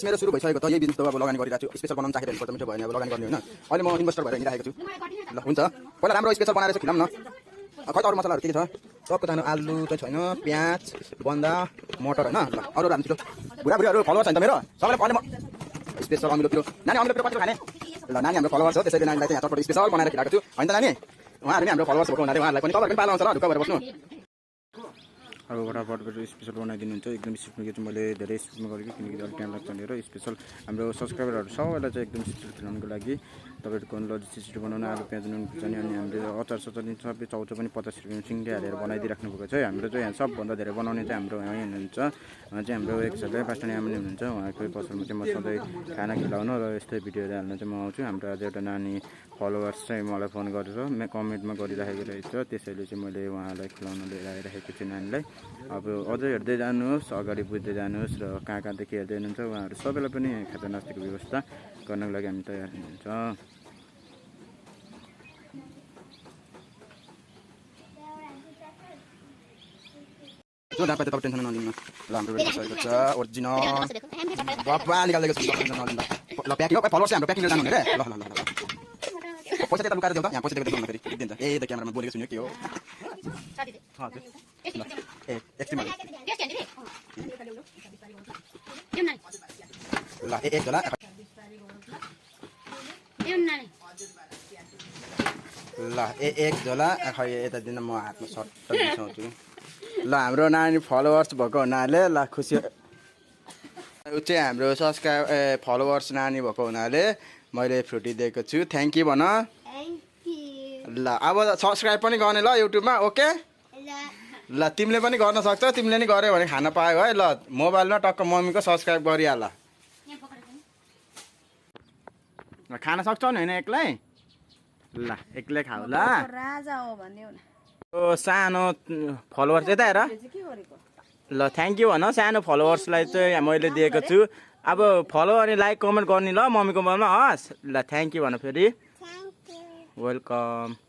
मेरो सुरु भइसकेको त यही बिजनेस त अब लगानी गरिरहेको छु स्पेशल बनाउन चाहेर हेर्नुपर्छ मिठो भयो नि अब लगानी गर्ने होइन अहिले म इन्भेस्टर भएर हिँडिरहेको छु ल हुन्छ पहिला राम्रो स्पेशल बनाएर चाहिँ खिलाउँ न खै त अरू मसलाहरू के छ सबको चाहनु आलु चाहिँ छैन प्याज बन्दा मटर होइन ल अरू राम्रो छिटो बुढाबुढीहरू फलोवर्स छैन त मेरो सबैलाई पहिले म स्पेशल अमिलो पिरो नानी अमिलो पिरो कतिको खाने ल नानी हाम्रो फलोवर्स हो त्यसैले नानीलाई चाहिँ यहाँ चटपटी स्पेशल बनाएर खिलाएको छु होइन त नानी उहाँहरू नि हाम्रो फलोवर्स भएको हुनाले उहाँहरूलाई पनि तपाईँहरू पनि पाल्नु हुन्छ ल ढुक्क भएर बस्नु अब फटाफट स्पेसल बनाइदिनुहुन्छ एकदम स्पिडमा चाहिँ मैले धेरै स्पिडमा गरेको किनकि अलिक टाइम लाग्छ भनेर स्पेसल हाम्रो सब्सक्राइबरहरू सबैलाई चाहिँ एकदम छिटो खिलाउनुको लागि तपाईँहरूको लजिक छिटो बनाउनु आलु प्याज नुन खुर्सानी अनि हामीले अचार सचार सबै चाउचाउ पनि 50 रुपियाँ सिङ्गै हालेर बनाइदिइराख्नु भएको छ हाम्रो चाहिँ यहाँ सबभन्दा धेरै बनाउने चाहिँ हाम्रो यहाँ हुनुहुन्छ चाहिँ हाम्रो एकजनाले पास्टर आमाले हुनुहुन्छ उहाँको पसलमा चाहिँ म सधैँ खाना खिलाउनु र यस्तै भिडियोहरू हाल्न चाहिँ म आउँछु हाम्रो आज एउटा नानी फलोवर्स चाहिँ मलाई फोन गरेर कमेन्टमा गरिराखेको रहेछ त्यसैले चाहिँ मैले उहाँलाई खिलाउन लिएर आइरहेको छु नानीलाई अब अझै हेर्दै जानुहोस् अगाडि बुझ्दै जानुहोस् र कहाँ कहाँदेखि हेर्दै हुनुहुन्छ उहाँहरू सबैलाई पनि खाजा नास्ताको व्यवस्था गर्नको लागि हामी तयार हुनुहुन्छ जो दापा त टेन्सन नलिनु ल हाम्रो रेडी सकेको छ ओरिजिनल बाबा निकालेको छु नलिनु ल प्याकिङ हो फलोवर्स हाम्रो प्याकिङ जानु हुने रे ल ल ल पैसा त्यता लुकाएर देऊ त यहाँ पैसा दिएको देऊ न फेरि दिन्छ ए त क्यामेरामा बोलेको सुन्यो के हो हजुर ए एकछिन ल एक होला ल एक झोला खै यता दिन म हातमा सर्ट बिसाउँछु ल हाम्रो नानी फलोवर्स भएको हुनाले ल खुसी ऊ चाहिँ हाम्रो सब्सक्राइब फलोवर्स नानी भएको हुनाले मैले फ्रुटी दिएको छु थ्याङ्क यू भन ल अब सब्सक्राइब पनि गर्ने ल युट्युबमा ओके ल तिमीले पनि गर्न सक्छौ तिमीले नि गर्यो भने खान पायो है ल मोबाइलमा टक्क मम्मीको सब्सक्राइब गरिहाल खान सक्छौ नि होइन एक्लै ल एक्लै खाऊ ल राजा हो भन्ने सानो फलोवर्स यता हेर ल थ्याङ्क यू भन सानो फलोवर्सलाई चाहिँ मैले दिएको छु अब फलो अनि लाइक कमेन्ट गर्ने ल मम्मीको मोबाइलमा हस् ल थ्याङ्क यू भन फेरि वेलकम